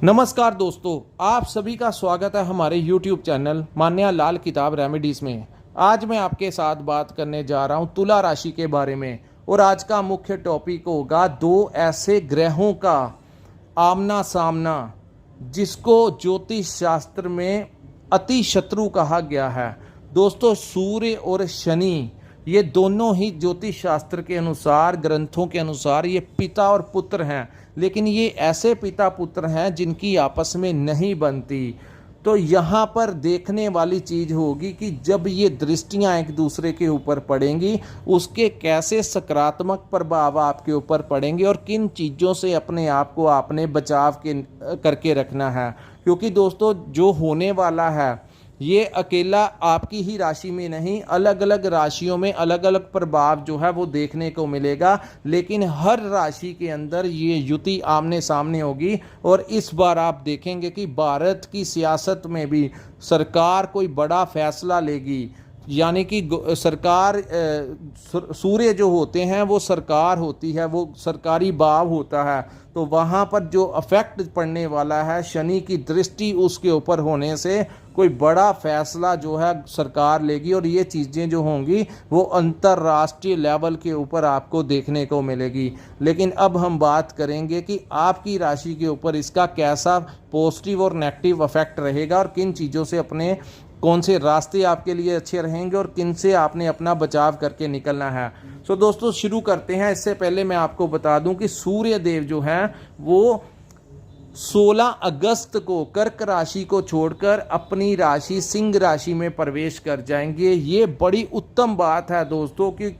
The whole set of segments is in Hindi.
नमस्कार दोस्तों, आप सभी का स्वागत है हमारे YouTube चैनल मान्या लाल किताब रेमेडीज़ में। आज मैं आपके साथ बात करने जा रहा हूं तुला राशि के बारे में और आज का मुख्य टॉपिक होगा दो ऐसे ग्रहों का आमना सामना जिसको ज्योतिष शास्त्र में अति शत्रु कहा गया है। दोस्तों, सूर्य और शनि ये दोनों ही ज्योतिष शास्त्र के अनुसार, ग्रंथों के अनुसार ये पिता और पुत्र हैं, लेकिन ये ऐसे पिता पुत्र हैं जिनकी आपस में नहीं बनती। तो यहाँ पर देखने वाली चीज़ होगी कि जब ये दृष्टियाँ एक दूसरे के ऊपर पड़ेंगी उसके कैसे सकारात्मक प्रभाव आपके ऊपर पड़ेंगे और किन चीज़ों से अपने आप को आपने बचाव करके रखना है। क्योंकि दोस्तों, जो होने वाला है ये अकेला आपकी ही राशि में नहीं, अलग अलग राशियों में अलग अलग प्रभाव जो है वो देखने को मिलेगा, लेकिन हर राशि के अंदर ये युति आमने सामने होगी। और इस बार आप देखेंगे कि भारत की सियासत में भी सरकार कोई बड़ा फैसला लेगी, यानी कि सरकार, सूर्य जो होते हैं वो सरकार होती है, वो सरकारी भाव होता है, तो वहाँ पर जो अफेक्ट पड़ने वाला है शनि की दृष्टि उसके ऊपर होने से कोई बड़ा फैसला जो है सरकार लेगी और ये चीज़ें जो होंगी वो अंतर्राष्ट्रीय लेवल के ऊपर आपको देखने को मिलेगी। लेकिन अब हम बात करेंगे कि आपकी राशि के ऊपर इसका कैसा पॉजिटिव और नेगेटिव इफेक्ट रहेगा और किन चीज़ों से अपने, कौन से रास्ते आपके लिए अच्छे रहेंगे और किन से आपने अपना बचाव करके निकलना है। सो दोस्तों, शुरू करते हैं। इससे पहले मैं आपको बता दूं कि सूर्य देव जो हैं वो 16 अगस्त को कर्क राशि को छोड़कर अपनी राशि सिंह राशि में प्रवेश कर जाएंगे। ये बड़ी उत्तम बात है दोस्तों कि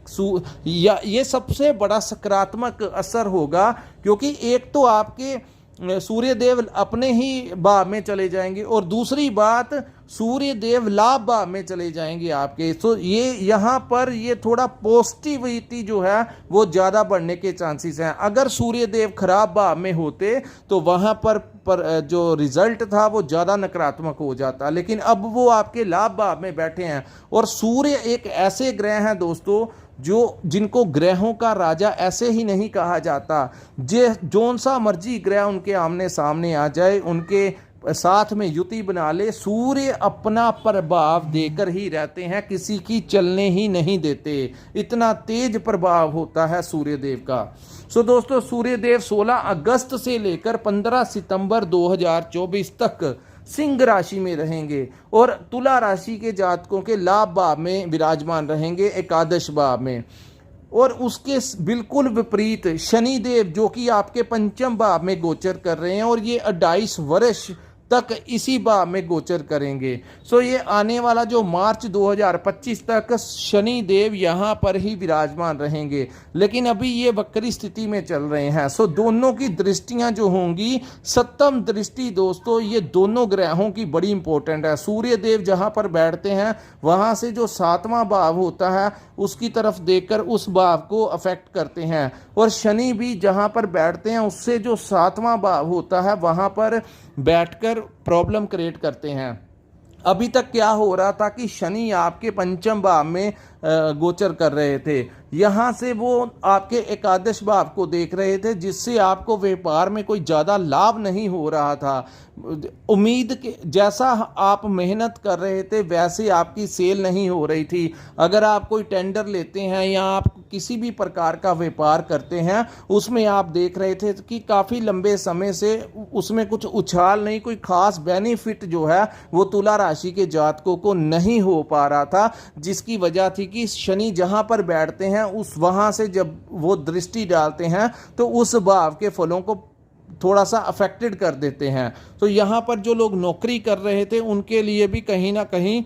ये सबसे बड़ा सकारात्मक असर होगा, क्योंकि एक तो आपके सूर्य देव अपने ही भाव में चले जाएंगे और दूसरी बात सूर्य देव लाभ भाव में चले जाएंगे आपके। तो ये यहाँ पर ये थोड़ा पॉजिटिविटी जो है वो ज़्यादा बढ़ने के चांसेस हैं। अगर सूर्य देव खराब भाव में होते तो वहाँ पर जो रिजल्ट था वो ज़्यादा नकारात्मक हो जाता, लेकिन अब वो आपके लाभ भाव में बैठे हैं। और सूर्य एक ऐसे ग्रह हैं दोस्तों जिनको ग्रहों का राजा ऐसे ही नहीं कहा जाता। जौन सा मर्जी ग्रह उनके आमने सामने आ जाए, उनके साथ में युति बना ले, सूर्य अपना प्रभाव देकर ही रहते हैं, किसी की चलने ही नहीं देते। इतना तेज प्रभाव होता है सूर्य देव का। सो दोस्तों, सूर्य देव 16 अगस्त से लेकर 15 सितंबर 2024 तक सिंह राशि में रहेंगे और तुला राशि के जातकों के लाभ भाव में विराजमान रहेंगे, एकादश भाव में। और उसके बिल्कुल विपरीत शनि देव जो कि आपके पंचम भाव में गोचर कर रहे हैं और ये 28 वर्ष तक इसी भाव में गोचर करेंगे। सो ये आने वाला जो मार्च 2025 तक शनि देव यहाँ पर ही विराजमान रहेंगे, लेकिन अभी ये वक्री स्थिति में चल रहे हैं। सो दोनों की दृष्टियां जो होंगी, सप्तम दृष्टि दोस्तों ये दोनों ग्रहों की बड़ी इंपॉर्टेंट है। सूर्य देव जहाँ पर बैठते हैं वहाँ से जो 7वां भाव होता है उसकी तरफ देखकर उस भाव को अफेक्ट करते हैं, और शनि भी जहाँ पर बैठते हैं उससे जो 7वां भाव होता है वहाँ पर बैठकर प्रॉब्लम क्रिएट करते हैं। अभी तक क्या हो रहा था कि शनि आपके पंचम भाव में गोचर कर रहे थे, यहाँ से वो आपके एकादश भाव को देख रहे थे, जिससे आपको व्यापार में कोई ज़्यादा लाभ नहीं हो रहा था। उम्मीद के जैसा आप मेहनत कर रहे थे वैसे आपकी सेल नहीं हो रही थी। अगर आप कोई टेंडर लेते हैं या आप किसी भी प्रकार का व्यापार करते हैं उसमें आप देख रहे थे कि काफ़ी लंबे समय से उसमें कुछ उछाल नहीं, कोई खास बेनिफिट जो है वो तुला राशि के जातकों को नहीं हो पा रहा था, जिसकी वजह थी कि शनि जहां पर बैठते हैं उस वहां से जब वो दृष्टि डालते हैं तो उस भाव के फलों को थोड़ा सा अफेक्टेड कर देते हैं। तो यहाँ पर जो लोग नौकरी कर रहे थे उनके लिए भी कहीं ना कहीं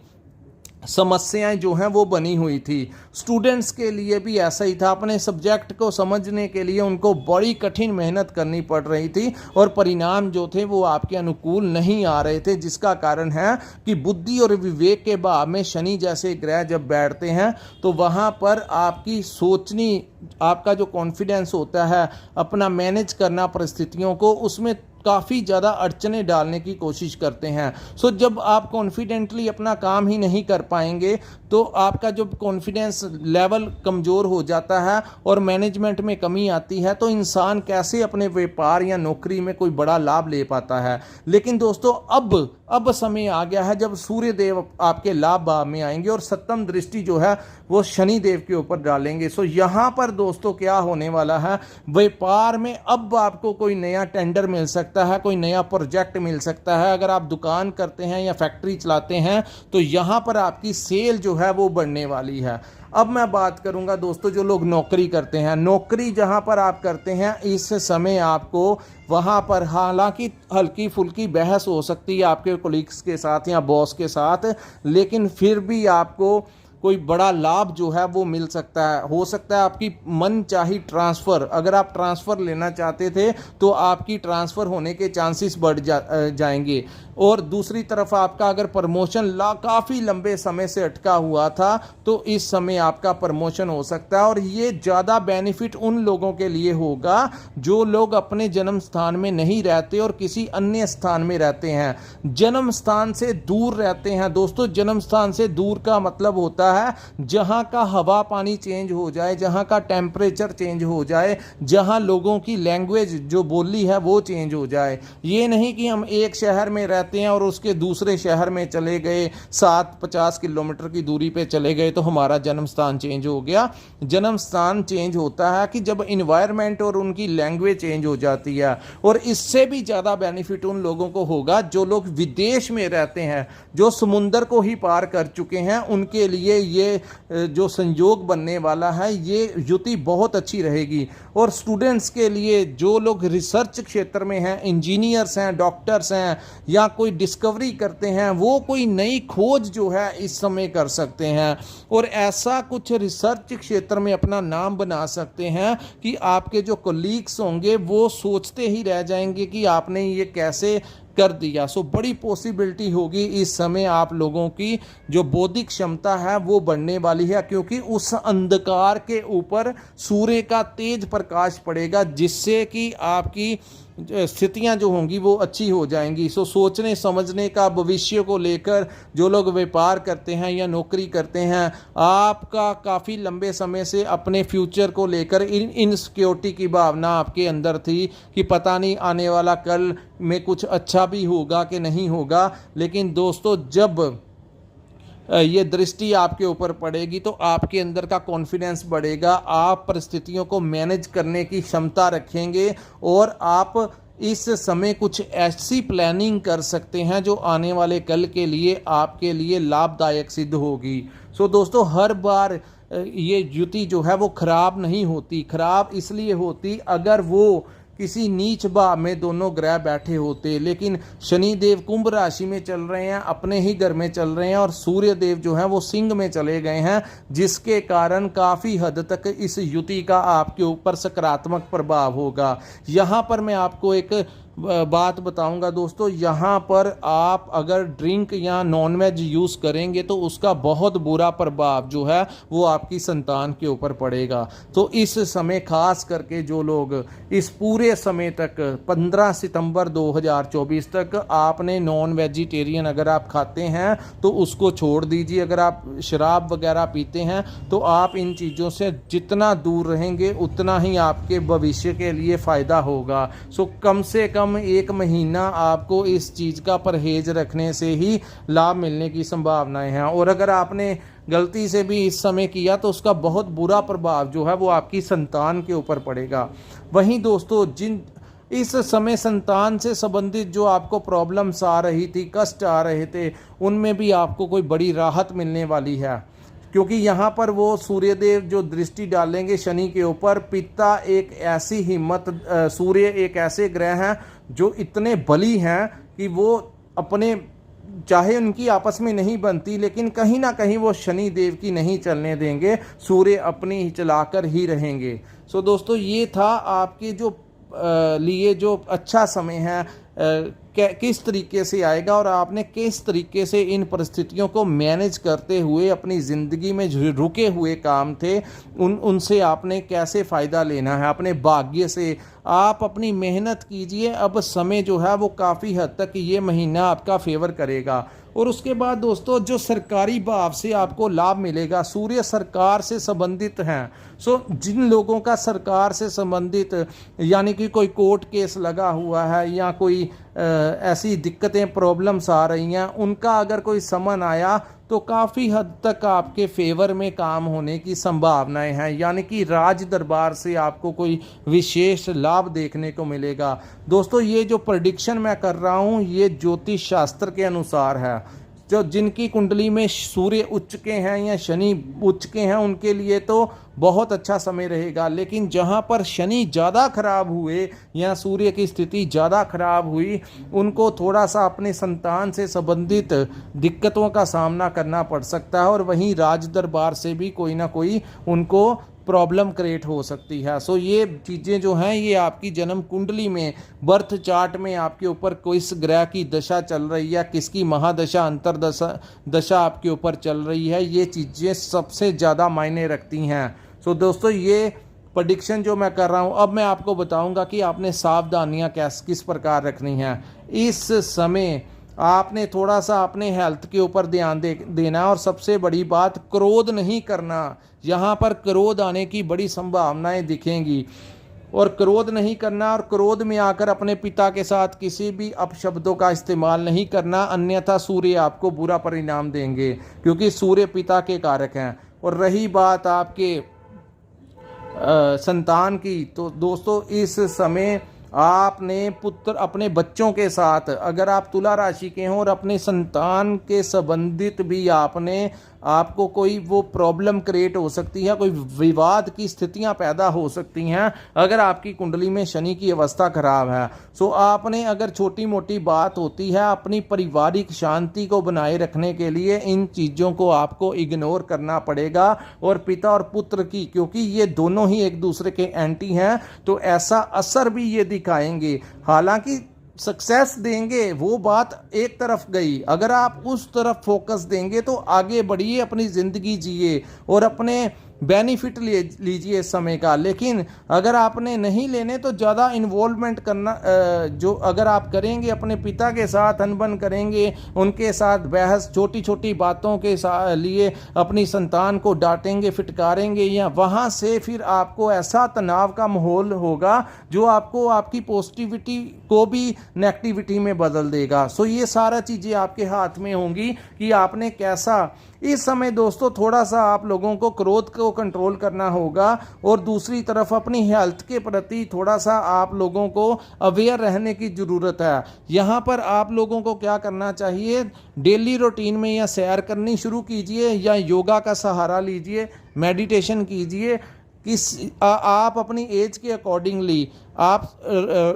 समस्याएं जो हैं वो बनी हुई थी। स्टूडेंट्स के लिए भी ऐसा ही था, अपने सब्जेक्ट को समझने के लिए उनको बड़ी कठिन मेहनत करनी पड़ रही थी और परिणाम जो थे वो आपके अनुकूल नहीं आ रहे थे, जिसका कारण है कि बुद्धि और विवेक के भाव में शनि जैसे ग्रह जब बैठते हैं तो वहाँ पर आपकी सोचनी आपका जो कॉन्फिडेंस होता है अपना मैनेज करना परिस्थितियों को, उसमें काफ़ी ज़्यादा अड़चनें डालने की कोशिश करते हैं। सो जब आप कॉन्फिडेंटली अपना काम ही नहीं कर पाएंगे तो आपका जो कॉन्फिडेंस लेवल कमज़ोर हो जाता है और मैनेजमेंट में कमी आती है, तो इंसान कैसे अपने व्यापार या नौकरी में कोई बड़ा लाभ ले पाता है। लेकिन दोस्तों अब समय आ गया है जब सूर्य देव आपके लाभ भाव में आएंगे और सप्तम दृष्टि जो है वो शनि देव के ऊपर डालेंगे। सो यहाँ पर दोस्तों क्या होने वाला है, व्यापार में अब आपको कोई नया टेंडर मिल सकता है, कोई नया प्रोजेक्ट मिल सकता है। अगर आप दुकान करते हैं या फैक्ट्री चलाते हैं तो यहाँ पर आपकी सेल जो है वो बढ़ने वाली है। अब मैं बात करूंगा दोस्तों जो लोग नौकरी करते हैं, नौकरी जहां पर आप करते हैं इस समय आपको वहां पर हालांकि हल्की फुल्की बहस हो सकती है आपके कोलीग्स के साथ या बॉस के साथ, लेकिन फिर भी आपको कोई बड़ा लाभ जो है वो मिल सकता है। हो सकता है आपकी मन चाही ट्रांसफ़र, अगर आप ट्रांसफ़र लेना चाहते थे तो आपकी ट्रांसफ़र होने के चांसेस बढ़ जाएंगे। और दूसरी तरफ आपका अगर प्रमोशन काफ़ी लंबे समय से अटका हुआ था तो इस समय आपका प्रमोशन हो सकता है। और ये ज़्यादा बेनिफिट उन लोगों के लिए होगा जो लोग अपने जन्म स्थान में नहीं रहते और किसी अन्य स्थान में रहते हैं, जन्म स्थान से दूर रहते हैं। दोस्तों जन्म स्थान से दूर का मतलब होता है जहां का हवा पानी चेंज हो जाए, जहां का टेम्परेचर चेंज हो जाए, जहां लोगों की लैंग्वेज जो बोली है वो चेंज हो जाए। ये नहीं कि हम एक शहर में रहते हैं और उसके दूसरे शहर में चले गए, 50 किलोमीटर की दूरी पे चले गए तो हमारा जन्म स्थान चेंज हो गया। जन्म स्थान चेंज होता है कि जब इन्वायरमेंट और उनकी लैंग्वेज चेंज हो जाती है। और इससे भी ज़्यादा बेनिफिट उन लोगों को होगा जो लोग विदेश में रहते हैं, जो समुंदर को ही पार कर चुके हैं, उनके लिए ये जो संयोग बनने वाला है ये युति बहुत अच्छी रहेगी। और स्टूडेंट्स के लिए जो लोग रिसर्च क्षेत्र में हैं, इंजीनियर्स हैं, डॉक्टर्स हैं या कोई डिस्कवरी करते हैं, वो कोई नई खोज जो है इस समय कर सकते हैं और ऐसा कुछ रिसर्च क्षेत्र में अपना नाम बना सकते हैं कि आपके जो कोलीग्स होंगे वो सोचते ही रह जाएंगे कि आपने ये कैसे कर दिया। सो बड़ी पॉसिबिलिटी होगी इस समय आप लोगों की जो बौद्धिक क्षमता है वो बढ़ने वाली है, क्योंकि उस अंधकार के ऊपर सूर्य का तेज प्रकाश पड़ेगा जिससे कि आपकी स्थितियां जो होंगी वो अच्छी हो जाएंगी। सो सोचने समझने का, भविष्य को लेकर जो लोग व्यापार करते हैं या नौकरी करते हैं, आपका काफ़ी लंबे समय से अपने फ्यूचर को लेकर इनसिक्योरिटी की भावना आपके अंदर थी कि पता नहीं आने वाला कल में कुछ अच्छा भी होगा कि नहीं होगा। लेकिन दोस्तों जब ये दृष्टि आपके ऊपर पड़ेगी तो आपके अंदर का कॉन्फिडेंस बढ़ेगा, आप परिस्थितियों को मैनेज करने की क्षमता रखेंगे और आप इस समय कुछ ऐसी प्लानिंग कर सकते हैं जो आने वाले कल के लिए आपके लिए लाभदायक सिद्ध होगी। सो दोस्तों हर बार ये युति जो है वो खराब नहीं होती, खराब इसलिए होती अगर वो किसी नीच भाव में दोनों ग्रह बैठे होते। लेकिन शनि देव कुंभ राशि में चल रहे हैं, अपने ही घर में चल रहे हैं, और सूर्य देव जो है वो सिंह में चले गए हैं, जिसके कारण काफ़ी हद तक इस युति का आपके ऊपर सकारात्मक प्रभाव होगा। यहाँ पर मैं आपको एक बात बताऊंगा दोस्तों, यहाँ पर आप अगर ड्रिंक या नॉनवेज यूज़ करेंगे तो उसका बहुत बुरा प्रभाव जो है वो आपकी संतान के ऊपर पड़ेगा। तो इस समय खास करके जो लोग इस पूरे समय तक 15 सितंबर 2024 तक आपने नॉन वेजिटेरियन अगर आप खाते हैं तो उसको छोड़ दीजिए। अगर आप शराब वगैरह पीते हैं तो आप इन चीज़ों से जितना दूर रहेंगे उतना ही आपके भविष्य के लिए फ़ायदा होगा। सो कम से कम 1 महीना आपको इस चीज़ का परहेज रखने से ही लाभ मिलने की संभावनाएं हैं। और अगर आपने गलती से भी इस समय किया तो उसका बहुत बुरा प्रभाव जो है वो आपकी संतान के ऊपर पड़ेगा। वहीं दोस्तों जिन इस समय संतान से संबंधित जो आपको प्रॉब्लम्स आ रही थी, कष्ट आ रहे थे, उनमें भी आपको कोई बड़ी राहत मिलने वाली है, क्योंकि यहाँ पर वो सूर्यदेव जो दृष्टि डालेंगे शनि के ऊपर। पिता एक ऐसी हिम्मत, सूर्य एक ऐसे ग्रह हैं जो इतने बली हैं कि वो अपने, चाहे उनकी आपस में नहीं बनती लेकिन कहीं ना कहीं वो शनि देव की नहीं चलने देंगे, सूर्य अपनी ही चलाकर ही रहेंगे। सो दोस्तों ये था आपके जो लिए जो अच्छा समय है किस तरीके से आएगा और आपने किस तरीके से इन परिस्थितियों को मैनेज करते हुए अपनी ज़िंदगी में जो रुके हुए काम थे उनसे आपने कैसे फ़ायदा लेना है। अपने भाग्य से आप अपनी मेहनत कीजिए। अब समय जो है वो काफ़ी हद तक ये महीना आपका फेवर करेगा। और उसके बाद दोस्तों जो सरकारी भाव से आपको लाभ मिलेगा, सूर्य सरकार से संबंधित हैं। जिन लोगों का सरकार से संबंधित यानी कि कोई कोर्ट केस लगा हुआ है या कोई ऐसी दिक्कतें प्रॉब्लम्स आ रही हैं, उनका अगर कोई समन आया तो काफ़ी हद तक आपके फेवर में काम होने की संभावनाएं हैं। यानी कि राज दरबार से आपको कोई विशेष लाभ देखने को मिलेगा। दोस्तों ये जो प्रेडिक्शन मैं कर रहा हूँ ये ज्योतिष शास्त्र के अनुसार है। जो जिनकी कुंडली में सूर्य उच्च के हैं या शनि उच्च के हैं उनके लिए तो बहुत अच्छा समय रहेगा। लेकिन जहां पर शनि ज़्यादा खराब हुए या सूर्य की स्थिति ज़्यादा खराब हुई, उनको थोड़ा सा अपने संतान से संबंधित दिक्कतों का सामना करना पड़ सकता है और वहीं राज दरबार से भी कोई ना कोई उनको प्रॉब्लम क्रिएट हो सकती है। ये चीज़ें जो हैं ये आपकी जन्म कुंडली में बर्थ चार्ट में आपके ऊपर किस ग्रह की दशा चल रही है, किसकी महादशा अंतरदशा आपके ऊपर चल रही है, ये चीज़ें सबसे ज़्यादा मायने रखती हैं। दोस्तों ये प्रेडिक्शन जो मैं कर रहा हूँ, अब मैं आपको बताऊँगा कि आपने सावधानियाँ किस प्रकार रखनी हैं। इस समय आपने थोड़ा सा अपने हेल्थ के ऊपर ध्यान देना है और सबसे बड़ी बात क्रोध नहीं करना। यहाँ पर क्रोध आने की बड़ी संभावनाएं दिखेंगी और क्रोध नहीं करना और क्रोध में आकर अपने पिता के साथ किसी भी अपशब्दों का इस्तेमाल नहीं करना, अन्यथा सूर्य आपको बुरा परिणाम देंगे क्योंकि सूर्य पिता के कारक हैं। और रही बात आपके संतान की, तो दोस्तों इस समय आपने अपने बच्चों के साथ, अगर आप तुला राशि के हों और अपने संतान के संबंधित भी आपको कोई वो प्रॉब्लम क्रिएट हो सकती है, कोई विवाद की स्थितियां पैदा हो सकती हैं अगर आपकी कुंडली में शनि की अवस्था खराब है। आपने अगर छोटी मोटी बात होती है, अपनी पारिवारिक शांति को बनाए रखने के लिए इन चीज़ों को आपको इग्नोर करना पड़ेगा। और पिता और पुत्र की, क्योंकि ये दोनों ही एक दूसरे के एंटी हैं, तो ऐसा असर भी ये दिखाएंगे। हालांकि सक्सेस देंगे वो बात एक तरफ गई, अगर आप उस तरफ फोकस देंगे तो आगे बढ़िए, अपनी ज़िंदगी जिए और अपने बेनिफिट लीजिए इस समय का। लेकिन अगर आपने नहीं लेने तो ज़्यादा इन्वॉल्वमेंट करना जो अगर आप करेंगे, अपने पिता के साथ अनबन करेंगे, उनके साथ बहस, छोटी छोटी बातों के लिए अपनी संतान को डांटेंगे, फिटकारेंगे, या वहाँ से फिर आपको ऐसा तनाव का माहौल होगा जो आपको आपकी पॉजिटिविटी को भी नेगेटिविटी में बदल देगा। ये सारा चीज़ें आपके हाथ में होंगी कि आपने कैसा इस समय। दोस्तों थोड़ा सा आप लोगों को क्रोध को कंट्रोल करना होगा और दूसरी तरफ अपनी हेल्थ के प्रति थोड़ा सा आप लोगों को अवेयर रहने की ज़रूरत है। यहाँ पर आप लोगों को क्या करना चाहिए, डेली रूटीन में या सैर करनी शुरू कीजिए या योगा का सहारा लीजिए, मेडिटेशन कीजिए। आप अपनी एज के अकॉर्डिंगली आप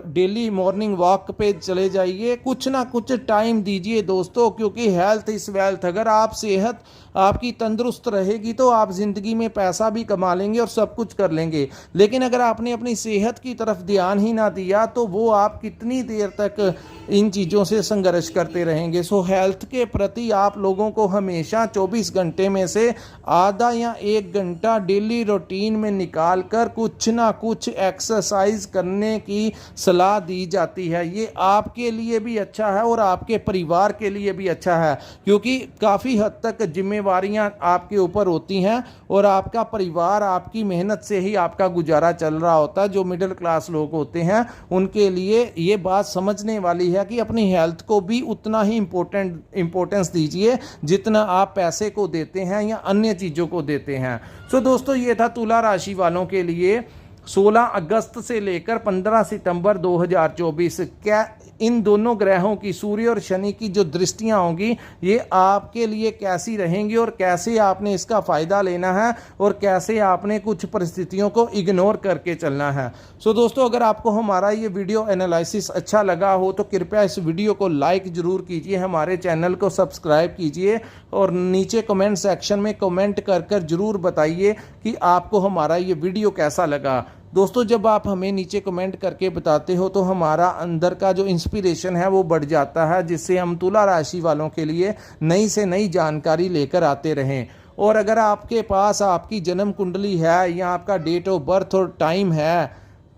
डेली मॉर्निंग वॉक पे चले जाइए, कुछ ना कुछ टाइम दीजिए दोस्तों, क्योंकि हेल्थ इज़ वेल्थ। अगर आप सेहत आपकी तंदुरुस्त रहेगी तो आप ज़िंदगी में पैसा भी कमा लेंगे और सब कुछ कर लेंगे। लेकिन अगर आपने अपनी सेहत की तरफ ध्यान ही ना दिया तो वो आप कितनी देर तक इन चीज़ों से संघर्ष करते रहेंगे। हेल्थ के प्रति आप लोगों को हमेशा 24 घंटे में से आधा या 1 घंटा डेली रूटीन में निकाल कर कुछ ना कुछ एक्सरसाइज करने की सलाह दी जाती है। ये आपके लिए भी अच्छा है और आपके परिवार के लिए भी अच्छा है, क्योंकि काफ़ी हद तक जिम्मेवारियां आपके ऊपर होती हैं और आपका परिवार आपकी मेहनत से ही आपका गुजारा चल रहा होता है। जो मिडिल क्लास लोग होते हैं उनके लिए ये बात समझने वाली है कि अपनी हेल्थ को भी उतना ही इम्पोर्टेंस दीजिए जितना आप पैसे को देते हैं या अन्य चीज़ों को देते हैं। दोस्तों ये था तुला राशि वालों के लिए 16 अगस्त से लेकर 15 सितंबर 2024 क्या इन दोनों ग्रहों की, सूर्य और शनि की जो दृष्टियां होंगी, ये आपके लिए कैसी रहेंगी और कैसे आपने इसका फ़ायदा लेना है और कैसे आपने कुछ परिस्थितियों को इग्नोर करके चलना है। दोस्तों अगर आपको हमारा ये वीडियो एनालिसिस अच्छा लगा हो तो कृपया इस वीडियो को लाइक ज़रूर कीजिए, हमारे चैनल को सब्सक्राइब कीजिए और नीचे कमेंट सेक्शन में कमेंट कर ज़रूर बताइए कि आपको हमारा ये वीडियो कैसा लगा। दोस्तों जब आप हमें नीचे कमेंट करके बताते हो तो हमारा अंदर का जो इंस्पिरेशन है वो बढ़ जाता है, जिससे हम तुला राशि वालों के लिए नई से नई जानकारी लेकर आते रहें। और अगर आपके पास आपकी जन्म कुंडली है या आपका डेट ऑफ बर्थ और टाइम है,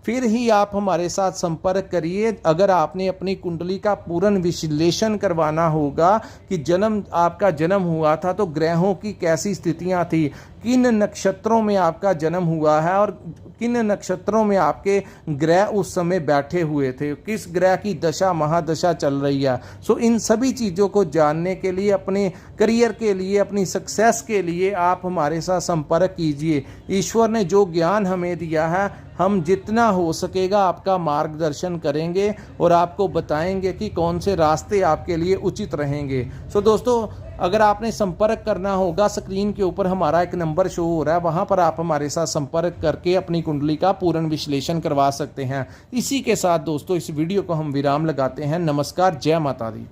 फिर ही आप हमारे साथ संपर्क करिए। अगर आपने अपनी कुंडली का पूर्ण विश्लेषण करवाना होगा कि आपका जन्म हुआ था तो ग्रहों की कैसी स्थितियां थी, किन नक्षत्रों में आपका जन्म हुआ है और किन नक्षत्रों में आपके ग्रह उस समय बैठे हुए थे, किस ग्रह की दशा महादशा चल रही है। सो इन सभी चीज़ों को जानने के लिए, अपने करियर के लिए, अपनी सक्सेस के लिए आप हमारे साथ संपर्क कीजिए। ईश्वर ने जो ज्ञान हमें दिया है, हम जितना हो सकेगा आपका मार्गदर्शन करेंगे और आपको बताएंगे कि कौन से रास्ते आपके लिए उचित रहेंगे। सो दोस्तों, अगर आपने संपर्क करना होगा, स्क्रीन के ऊपर हमारा एक नंबर शो हो रहा है, वहां पर आप हमारे साथ संपर्क करके अपनी कुंडली का पूर्ण विश्लेषण करवा सकते हैं। इसी के साथ दोस्तों इस वीडियो को हम विराम लगाते हैं। नमस्कार, जय माता दी।